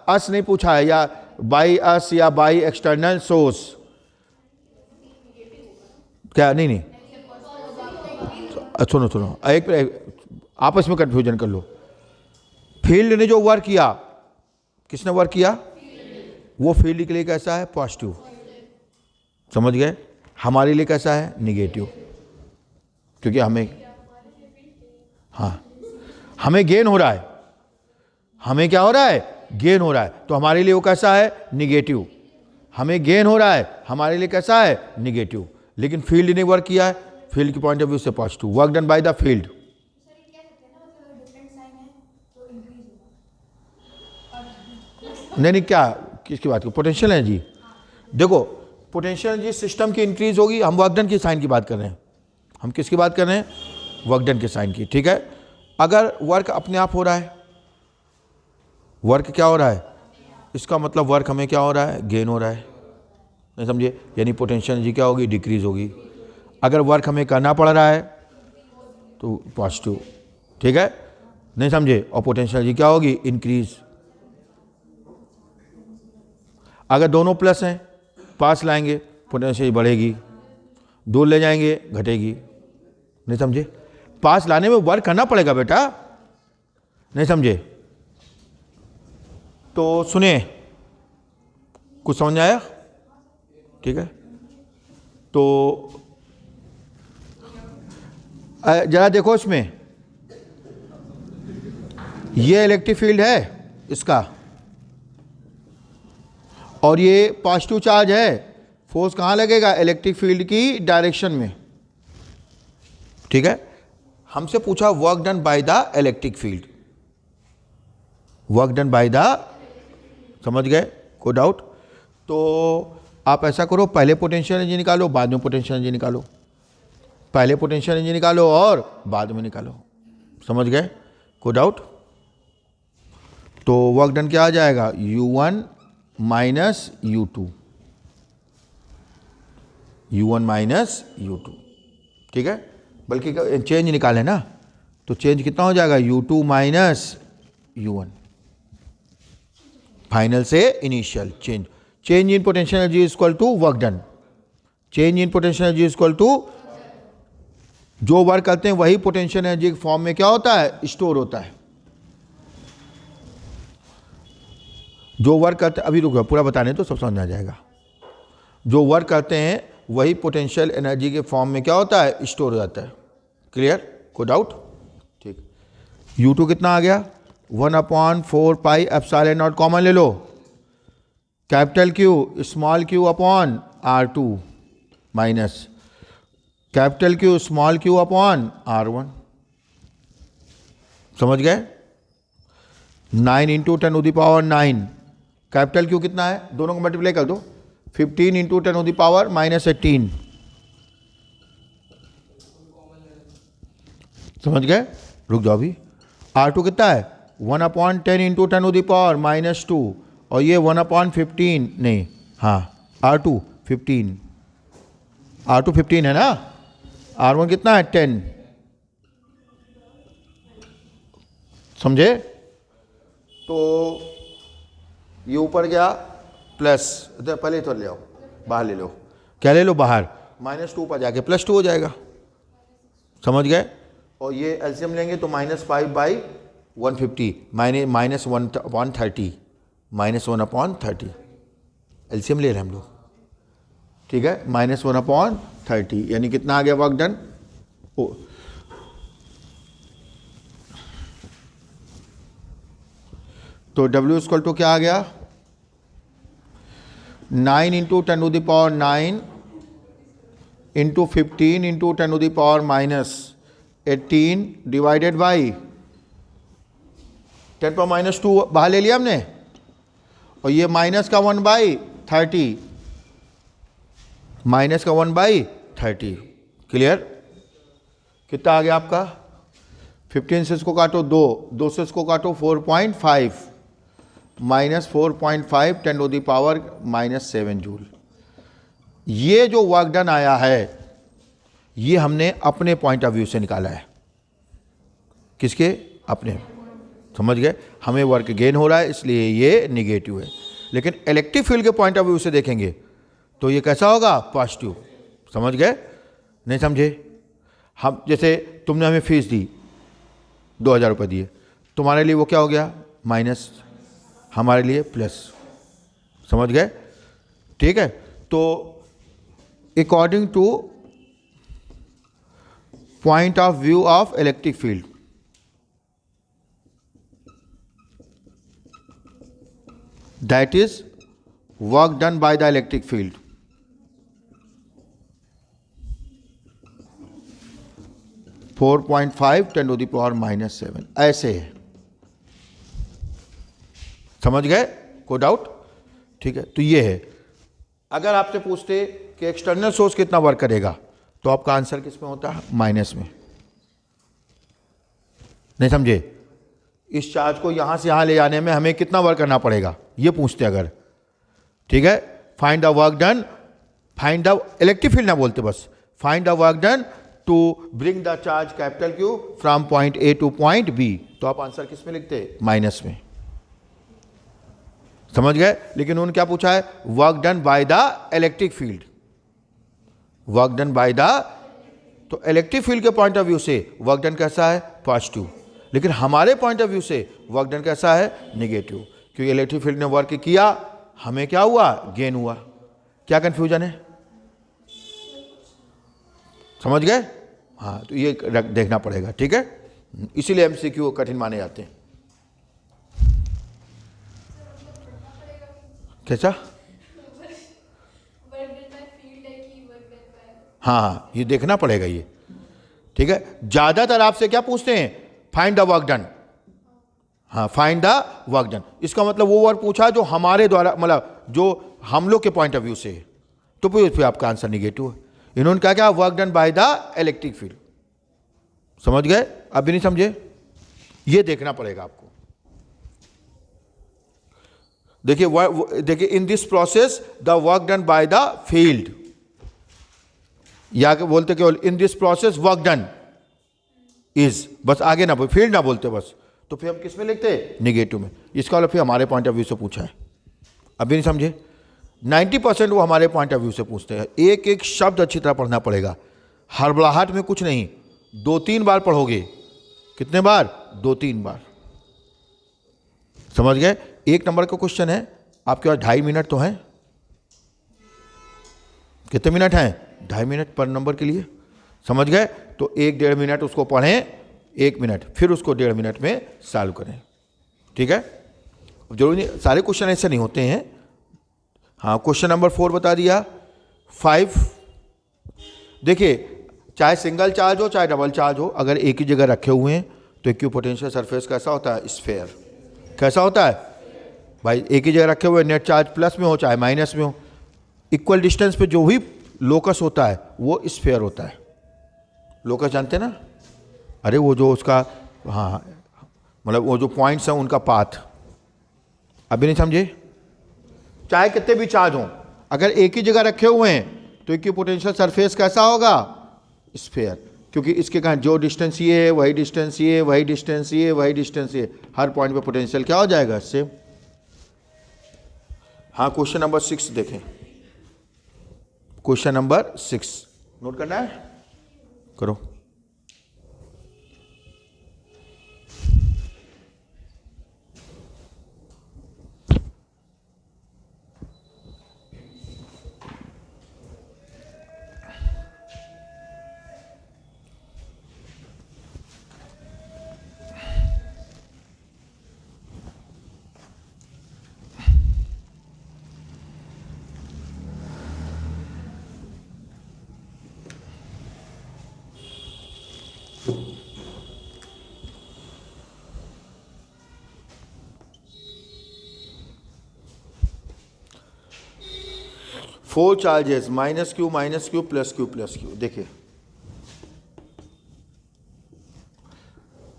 अस नहीं पूछा है, या बाय अस या बाय एक्सटर्नल सोर्स। क्या? नहीं नहीं, सुनो सुनो, एक आपस में कंफ्यूजन कर लो। फील्ड ने जो वर्क किया, किसने वर्क किया? वो फील्ड के लिए कैसा है? पॉजिटिव, समझ गए? हमारे लिए कैसा है? निगेटिव, क्योंकि हमें, हाँ, हमें गेन हो रहा है, हमें क्या हो रहा है? गेन हो रहा है, तो हमारे लिए वो कैसा है? निगेटिव। हमें गेन हो रहा है, हमारे लिए कैसा है? निगेटिव। लेकिन फील्ड ने वर्क किया है, फील्ड के पॉइंट ऑफ व्यू से positive, work done by the field. नहीं नहीं, क्या किसकी बात करो? Potential energy. देखो, पोटेंशियल एनर्जी सिस्टम की इंक्रीज होगी, हम वर्क डन की साइन की बात कर रहे हैं। हम किसकी बात कर रहे हैं? वर्क डन के साइन की, ठीक है। अगर वर्क अपने आप हो रहा है, वर्क क्या हो रहा है, इसका मतलब वर्क हमें क्या हो रहा है? गेन हो रहा है, नहीं समझे? यानी पोटेंशियल एनर्जी क्या होगी? डिक्रीज होगी। अगर वर्क हमें करना पड़ रहा है तो पॉजिटिव, ठीक है, नहीं समझे? और पोटेंशियल एनर्जी क्या होगी? इंक्रीज। अगर दोनों प्लस हैं, पास लाएंगे पोटेंशियल एनर्जी बढ़ेगी, दूर ले जाएंगे घटेगी, नहीं समझे? पास लाने में वर्क करना पड़ेगा बेटा, नहीं समझे? तो सुनिए, कुछ समझ आया? ठीक है, तो जरा देखो, इसमें ये इलेक्ट्रिक फील्ड है इसका, और ये पॉजिटिव चार्ज है, फोर्स कहाँ लगेगा? इलेक्ट्रिक फील्ड की डायरेक्शन में, ठीक है। हमसे पूछा work done by the electric field, work done by the, समझ गए? कोई डाउट? तो आप ऐसा करो, पहले पोटेंशियल एनर्जी निकालो, बाद में पोटेंशियल एनर्जी निकालो, पहले पोटेंशियल एनर्जी निकालो और बाद में निकालो, समझ गए? कोई डाउट? तो वर्क डन क्या आ जाएगा? U1 minus U2, U1 minus U2, ठीक है। बल्कि चेंज निकाले ना, तो चेंज कितना हो जाएगा? U2 माइनस U1, फाइनल से initial change. Change in potential energy is equal to work done, change in potential energy is equal to, जो वर्क करते हैं वही पोटेंशियल एनर्जी के फॉर्म में क्या होता है? स्टोर होता है। जो वर्क करते, अभी रुको पूरा बताने तो सब समझ आ जाएगा। जो वर्क करते हैं वही पोटेंशियल एनर्जी के फॉर्म में क्या होता है? स्टोर हो जाता है। क्लियर? कोई डाउट? ठीक। U2 कितना आ गया? 1/4 पाई एप्सिलॉन नॉट, कॉमन ले लो, capital Q small q upon R2 minus capital Q small q upon R1, समझ गए? 9 इंटू 10⁻⁹, कैपिटल Q कितना है? दोनों को मल्टीप्लाई कर दो, 15 इंटू 10⁻⁻18, समझ गए? रुक जाओ अभी। R2 कितना है? 1/10 इंटू 10⁻⁻2, और ये 1/15, नहीं, हाँ, R2 15, R2 15 है ना, R1 कितना है? 10, समझे? तो ये ऊपर गया प्लस, पहले तो ले आओ, बाहर ले लो, क्या ले लो? बाहर, -2 पर जाके +2 हो जाएगा, समझ गए? और ये एलसीएम लेंगे तो -5/150 -1/30, -1/30 एलसीएम ले रहे हैं हम लोग, ठीक है। -1/30 यानी कितना आ गया वर्क डन? तो W इक्वल टू क्या आ गया? 9 into 10⁻⁹ into 15 into 10⁻⁻18 divided by 10⁻⁻2 बाहर ले लिया हमने, और ये माइनस का 1/30, माइनस का 1/30। क्लियर? कितना आ गया आपका? 15 से इसको काटो 2, 2 से इसको काटो 4.5, -4.5 10⁻⁻7 जूल। ये जो वर्क डन आया है ये हमने अपने पॉइंट ऑफ व्यू से निकाला है। किसके? अपने। समझ गए? हमें वर्क गेन हो रहा है इसलिए ये निगेटिव है, लेकिन इलेक्ट्रिक फील्ड के पॉइंट ऑफ व्यू से देखेंगे तो ये कैसा होगा? पॉजिटिव। समझ गए? नहीं समझे? हम जैसे तुमने हमें फीस दी, 2000 रुपये दिए, तुम्हारे लिए वो क्या हो गया? माइनस, हमारे लिए प्लस। समझ गए? ठीक है। तो according two point of view of electric field, that is work done by the electric field, (4.5 10⁻⁻7) ऐसे है। समझ गए? कोई डाउट? ठीक है। तो ये है। अगर आपसे पूछते कि एक्सटर्नल सोर्स कितना वर्क करेगा तो आपका आंसर किस में होता है? माइनस में। नहीं समझे? इस चार्ज को यहां से यहां ले जाने में हमें कितना वर्क करना पड़ेगा ये पूछते अगर। ठीक है। Find the work done, find the electric field ना बोलते, बस find the work done to bring the charge capital Q from point A to point B, तो आप आंसर किस में लिखते? माइनस में। समझ गए? लेकिन उन्होंने क्या पूछा है? Work done by the electric field. Work done by the, तो इलेक्ट्रिक फील्ड के पॉइंट ऑफ व्यू से वर्क डन कैसा है? पॉजिटिव। लेकिन हमारे पॉइंट ऑफ व्यू से वर्क डन कैसा है? नेगेटिव। क्योंकि इलेक्ट्रिक फील्ड ने वर्क किया, हमें क्या हुआ? गेन हुआ। क्या कंफ्यूजन है? समझ गए? हाँ, तो ये देखना पड़ेगा। ठीक है। इसीलिए MCQ कठिन माने जाते हैं। कैसा? हाँ, ये देखना पड़ेगा ये। ठीक है। ज्यादातर आपसे क्या पूछते हैं? Find the work done. हाँ, फाइंड द वर्क डन, इसका मतलब वो वर्क पूछा जो हमारे द्वारा, मतलब जो हम लोग के पॉइंट ऑफ व्यू से है, तो फिर आपका आंसर निगेटिव है। इन्होंने कहा क्या? Work done by the electric field. समझ गए? अब भी नहीं समझे? ये देखना पड़ेगा आपको। देखिए in this process the work done by the field, या बोलते केवल in this process work done is, बस आगे ना बोल, फील्ड ना बोलते बस, तो फिर हम किस में लिखते? निगेटिव में। इसका मतलब फिर हमारे पॉइंट ऑफ व्यू से पूछा है। अभी नहीं समझे? 90% वो हमारे पॉइंट ऑफ व्यू से पूछते हैं। एक एक शब्द अच्छी तरह पढ़ना पड़ेगा, हड़बड़ाहट में कुछ नहीं। 2-3 बार पढ़ोगे। कितने बार? 2-3 बार। समझ गए? 1 नंबर का क्वेश्चन है, आपके पास 2.5 मिनट तो हैं। कितने मिनट हैं? 2.5 मिनट पर नंबर के लिए। समझ गए? तो 1-1.5 मिनट उसको पढ़ें, 1 मिनट, फिर उसको 1.5 मिनट में सॉल्व करें। ठीक है। जरूरी नहीं, सारे क्वेश्चन ऐसे नहीं होते हैं। हाँ, क्वेश्चन नंबर 4 बता दिया। 5, देखिए चाहे सिंगल चार्ज हो चाहे डबल चार्ज हो, अगर एक ही जगह रखे हुए हैं तो इक्विपोटेंशियल सरफेस कैसा होता है? स्फेयर। कैसा होता है भाई? एक ही जगह रखे हुए, नेट चार्ज प्लस में हो चाहे माइनस में हो, इक्वल डिस्टेंस पे जो भी लोकस होता है वो स्फेयर होता है। लोकस जानते ना? अरे वो जो उसका, हाँ, मतलब वो जो पॉइंट्स हैं उनका पाथ। अभी नहीं समझे? चाहे कितने भी चार्ज हों, अगर एक ही जगह रखे हुए हैं तो इक्विपोटेंशियल सरफेस कैसा होगा? स्फेयर। क्योंकि इसके कारण जो डिस्टेंस ये है वही डिस्टेंस ये, वही डिस्टेंस ये, वही डिस्टेंस ये, हर पॉइंट पे पोटेंशियल क्या हो जाएगा? सेम। हाँ, क्वेश्चन नंबर 6 देखें। क्वेश्चन नंबर 6 नोट करना है? करो। Four charges -q -q +q +q। देखिए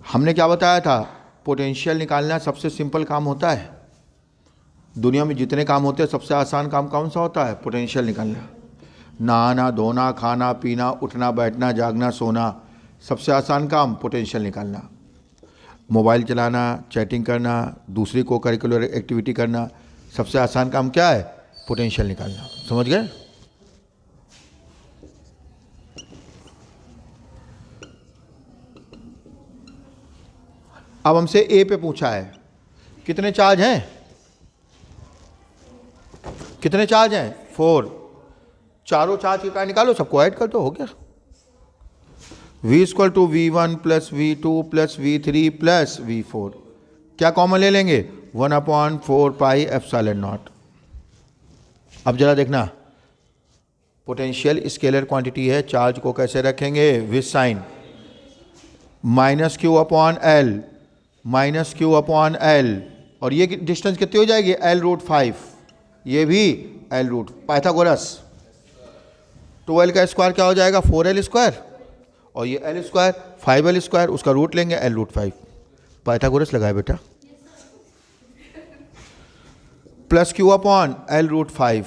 हमने क्या बताया था? पोटेंशियल निकालना सबसे सिंपल काम होता है। दुनिया में जितने काम होते हैं सबसे आसान काम कौन सा होता है? पोटेंशियल निकालना। नहाना, धोना, खाना पीना, उठना बैठना, जागना सोना, सबसे आसान काम पोटेंशियल निकालना। मोबाइल चलाना, चैटिंग करना, दूसरी को करिकुलर एक्टिविटी करना, सबसे आसान काम क्या है? पोटेंशियल निकालना। समझ गए? अब हमसे ए पे पूछा है कितने चार्ज हैं? कितने चार्ज हैं? 4। चारों चार्ज का निकालो, सबको ऐड कर दो, हो गया। V = V1 + V2 + V3 + V4। क्या कॉमन ले लेंगे? 1/4πε0। अब जरा देखना, पोटेंशियल स्केलर क्वांटिटी है, चार्ज को कैसे रखेंगे? विद साइन -Q/L, -Q/L, और ये डिस्टेंस कितनी हो जाएगी? L√5, ये भी L√, पाइथागोरस। 12 का स्क्वायर क्या हो जाएगा? 4L², और ये L², 5L², उसका रूट लेंगे L√5। पाइथागोरस लगाए बेटा। प्लस Q/L√5,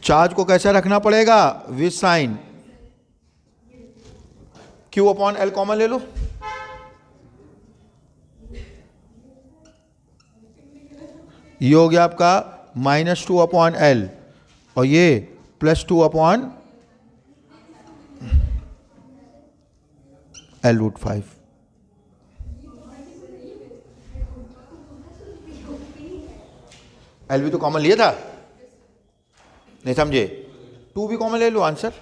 चार्ज को कैसे रखना पड़ेगा? With sign. Q/L कॉमन ले लो, ये हो गया आपका -2/L, और ये +2/L√5। L भी तो कॉमन लिया था, नहीं समझे? 2 भी कॉमन ले लो, आंसर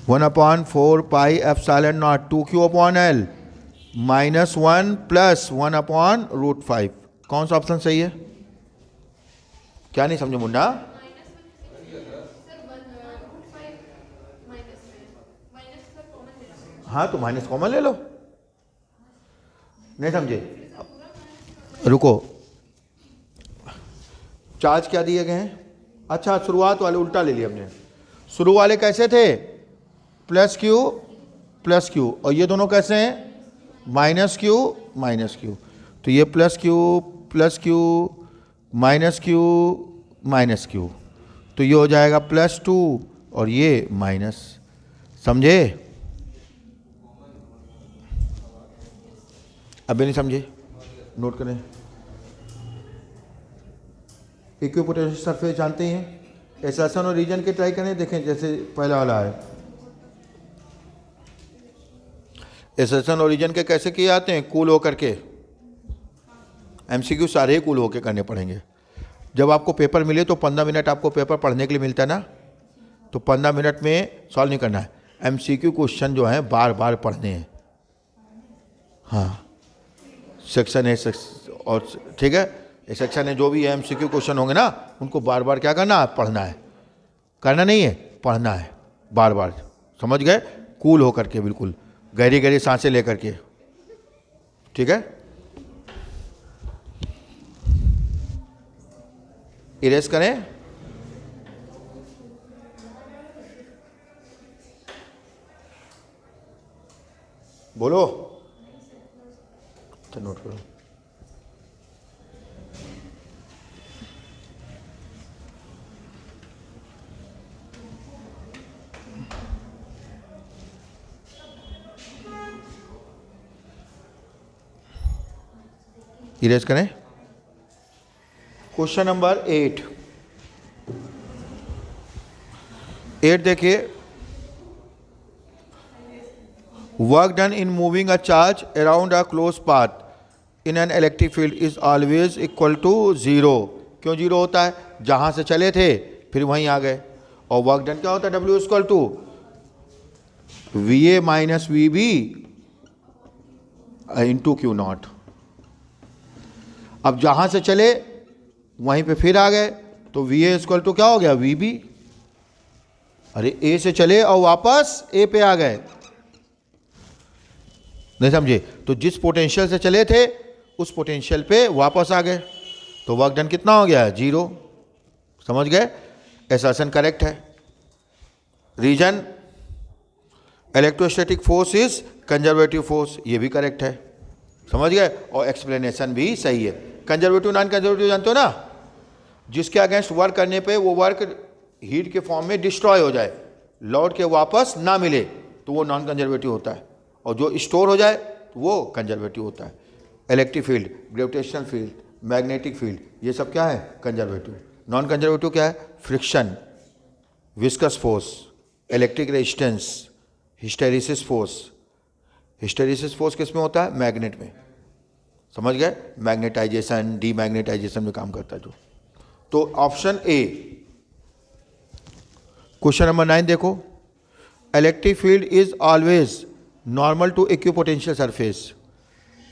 1/4πε0 2Q/L -1 + 1/√5। कौन सा ऑप्शन सही है? क्या नहीं समझे मुन्ना? हाँ तो माइनस कॉमन ले लो, नहीं समझे? रुको, चार्ज क्या दिए गए हैं? अच्छा, शुरुआत वाले उल्टा ले लिया हमने। शुरू वाले कैसे थे? +Q, और ये दोनों कैसे हैं? -Q, तो ये +Q, -Q, तो ये हो जाएगा +2, और ये माइनस। समझे? अभी नहीं समझे? नोट करें। इक्विपोटेंशियल सरफेस जानते हैं, एसर्शन और रीजन के ट्राई करें, देखें जैसे पहला वाला है। एसर्शन और रीजन के कैसे किए जाते हैं? कूल होकर के। MCQ सारे ही कूल होकर करने पड़ेंगे। जब आपको पेपर मिले तो 15 मिनट आपको पेपर पढ़ने के लिए मिलता है ना, तो 15 मिनट में सॉल्व नहीं करना है। MCQ क्वेश्चन जो है बार बार पढ़ने हैं। हाँ, सेक्शन है और ठीक है, सेक्शन है, जो भी है MCQ क्वेश्चन होंगे ना, उनको बार बार क्या करना है? पढ़ना है। करना नहीं है, पढ़ना है बार बार। समझ गए? कूल होकर के, बिल्कुल गहरी गहरी सांसें लेकर के, ठीक है। इरेज करें। बोलो, तो नोट करो। इरेज करें। क्वेश्चन नंबर 8 देखिए, work done in moving a charge around a close path in an electric field is always equal to 0। क्यों 0 होता है? जहां से चले थे फिर वहीं आ गए। और वर्क डन क्या होता है? W = VA - VB × Q0। अब जहां से चले वहीं पे फिर आ गए, तो VA = क्या हो गया? VB। अरे A से चले और वापस A पे आ गए, नहीं समझे? तो जिस पोटेंशियल से चले थे उस पोटेंशियल पे वापस आ गए, तो वर्क डन कितना हो गया? 0। समझ गए? असर्शन करेक्ट है। Reason electrostatic force is conservative force, ये भी करेक्ट है, समझ गए। और एक्सप्लेनेशन भी सही है। कंजर्वेटिव नॉन कंजर्वेटिव जानते हो ना, जिसके अगेंस्ट वर्क करने पे वो वर्क हीट के फॉर्म में डिस्ट्रॉय हो जाए, लौट के वापस ना मिले, तो वो नॉन कंजर्वेटिव होता है। और जो स्टोर हो जाए तो वो कंजर्वेटिव होता है। Electric field, gravitational field, magnetic field, ये सब क्या है? कंजर्वेटिव। नॉन कंजर्वेटिव क्या है? Friction, viscous force, electric resistance, hysteresis force. Hysteresis force किस में होता है? मैग्नेट में, समझ गए। मैग्नेटाइजेशन, डीमैग्नेटाइजेशन में काम करता है जो। तो ऑप्शन ए। क्वेश्चन नंबर 9 देखो, electric field is always normal to equipotential surface.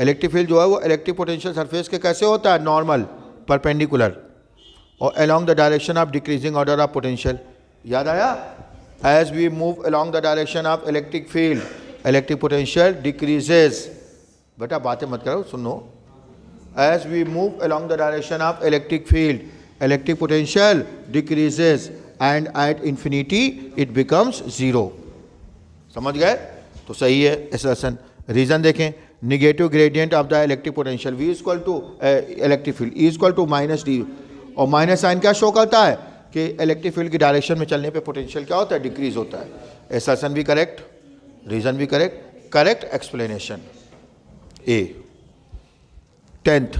Electric field जो है वो इलेक्ट्रिक पोटेंशियल सरफेस के कैसे होता है? नॉर्मल, परपेंडिकुलर, और along the direction of decreasing order of potential. याद आया? As we move along the direction of electric field, electric potential decreases. बेटा बातें मत करो, सुनो। As we move along the direction of electric field, electric potential decreases and at infinity it becomes zero. समझ गए? तो सही है असर्शन। रीजन देखें, negative gradient of the electric potential V equal to electric field E equal to minus D, और minus sign क्या show करता है कि इलेक्ट्रिक फील्ड की डायरेक्शन में चलने पे पोटेंशियल क्या होता है? डिक्रीज होता है। असर्शन भी करेक्ट, रीजन भी correct, correct explanation A. 10th,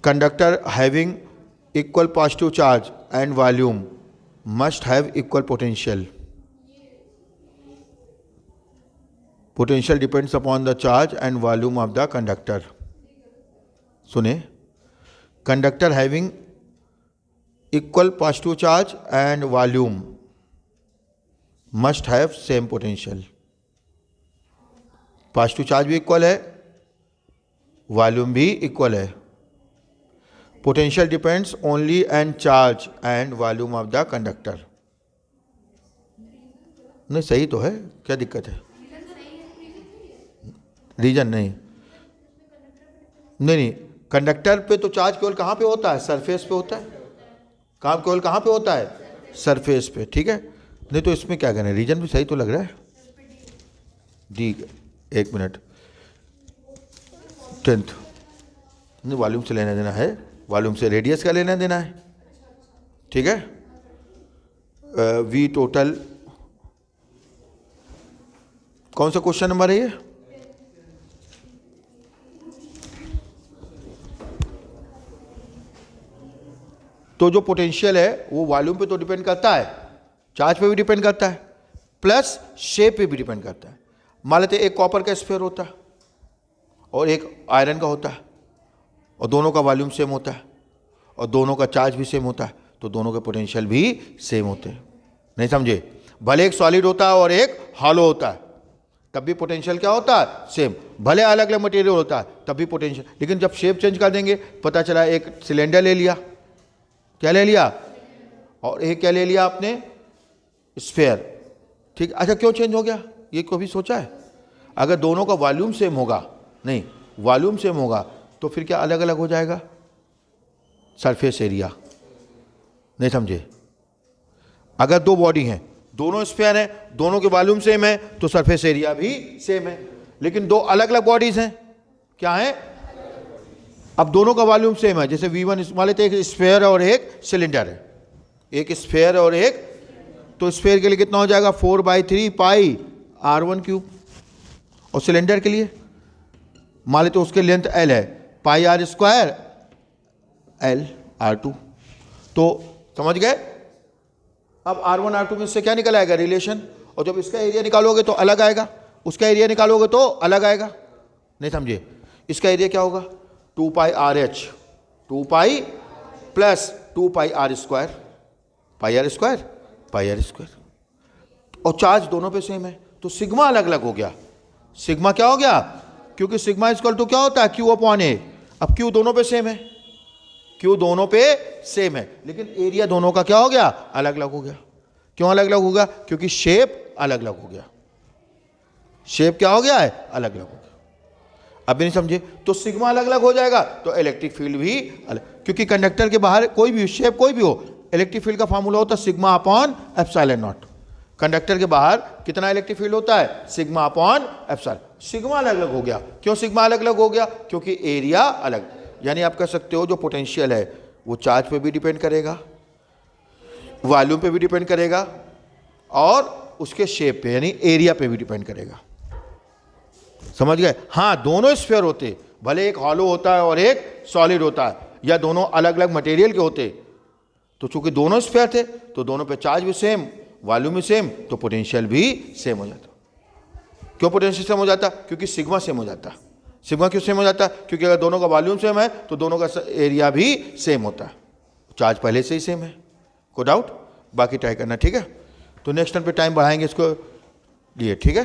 conductor having equal positive charge and volume must have equal potential. Potential depends upon the charge and volume of the conductor. सुने, conductor having equal positive charge and volume must have same potential. Positive charge भी equal है, volume भी equal है. Potential depends only on charge and volume of the conductor. नहीं सही तो है, क्या दिक्कत है? रीजन नहीं, नहीं, कंडक्टर पे तो चार्ज केवल कहाँ पे होता है? सरफेस पे होता है। कहाँ केवल कहाँ पे होता है? सरफेस पे, ठीक है। नहीं तो इसमें क्या कहना है? रीजन भी सही तो लग रहा है। डी, एक मिनट। 10th, नहीं वॉल्यूम से लेना देना है, वॉल्यूम से रेडियस का लेना देना है, ठीक है। वी टोटल, कौन सा क्वेश्चन नंबर है ये? तो जो पोटेंशियल है वो वॉल्यूम पे तो डिपेंड करता है, चार्ज पे भी डिपेंड करता है, प्लस शेप पे भी डिपेंड करता है। मान लेते एक कॉपर का स्फीयर होता है और एक आयरन का होता है, और दोनों का वॉल्यूम सेम होता है और दोनों का चार्ज भी सेम होता है, तो दोनों के पोटेंशियल भी सेम होते हैं। नहीं समझे? भले एक सॉलिड होता है और एक हॉलो होता है, तब भी पोटेंशियल क्या होता है? सेम। भले अलग अलग मटेरियल होता है तब भी पोटेंशियल, लेकिन जब शेप चेंज कर देंगे, पता चला एक सिलेंडर ले लिया, क्या ले लिया, और एक क्या ले लिया आपने? स्फीयर, ठीक। अच्छा क्यों चेंज हो गया? ये कभी सोचा है? अगर दोनों का वॉल्यूम सेम होगा, नहीं वॉल्यूम सेम होगा, तो फिर क्या अलग अलग हो जाएगा? Surface area. नहीं समझे? अगर दो बॉडी हैं, दोनों स्फीयर हैं, दोनों के वॉल्यूम सेम है, तो सरफेस एरिया भी सेम है। लेकिन दो अलग अलग बॉडीज हैं, क्या है? अब दोनों का वॉल्यूम सेम है, जैसे V1 मान लेते एक स्फीयर और एक सिलेंडर है, एक स्फीयर और एक, तो स्फीयर के लिए कितना हो जाएगा? 4/3 पाई R1 क्यूब, और सिलेंडर के लिए मान लेते उसके लेंथ L है, पाई R स्क्वायर L R2। तो समझ गए? अब R1 R2 में से क्या निकल आएगा? रिलेशन। और जब इसका एरिया निकालोगे तो अलग आएगा, उसका एरिया निकालोगे तो अलग आएगा। नहीं समझे? इसका एरिया क्या होगा? 2 पाई RH, 2 पाई प्लस 2 पाई R स्क्वायर, पाई R स्क्वायर, पाई R स्क्वायर। और चार्ज दोनों पे सेम है, तो सिग्मा अलग अलग हो गया। सिग्मा क्या हो गया? क्योंकि सिग्मा इक्वल टू क्या होता है? Q/A। अब Q दोनों पे सेम है, Q दोनों पे सेम है, लेकिन एरिया दोनों का क्या हो गया? अलग अलग हो गया। क्यों अलग अलग हो गया? क्योंकि शेप अलग अलग हो गया। शेप क्या हो गया है? अलग अलग हो गया। अब नहीं समझे? तो सिग्मा अलग अलग हो जाएगा, तो इलेक्ट्रिक फील्ड भी अलग, क्योंकि कंडक्टर के बाहर कोई भी शेप कोई भी हो, इलेक्ट्रिक फील्ड का फॉर्मूला होता है sigma upon epsilon not. Conductor के बाहर कितना इलेक्ट्रिक फील्ड होता है? Sigma upon epsilon. सिग्मा अलग अलग हो गया। क्यों सिग्मा अलग अलग हो गया? क्योंकि एरिया अलग। यानी आप कह सकते हो जो पोटेंशियल है वो चार्ज पे भी डिपेंड करेगा, वॉल्यूम पे भी डिपेंड करेगा, और उसके शेप पे यानी एरिया पे भी डिपेंड करेगा। समझ गए? हाँ, दोनों स्फीयर होते, भले एक हॉलो होता है और एक सॉलिड होता है, या दोनों अलग अलग मटेरियल के होते, तो चूंकि दोनों स्फीयर थे तो दोनों पे चार्ज भी सेम, वॉल्यूम भी सेम, तो पोटेंशियल भी सेम हो जाता। क्यों पोटेंशियल सेम हो जाता? क्योंकि सिग्मा सेम हो जाता। सिग्मा क्यों सेम हो जाता? क्योंकि अगर दोनों का वॉल्यूम सेम है तो दोनों का एरिया भी सेम होता है। चार्ज पहले से ही सेम है। कोई डाउट? बाकी ट्राई करना, ठीक है? तो नेक्स्ट टाइम पे टाइम बढ़ाएंगे इसको लिए, ठीक है?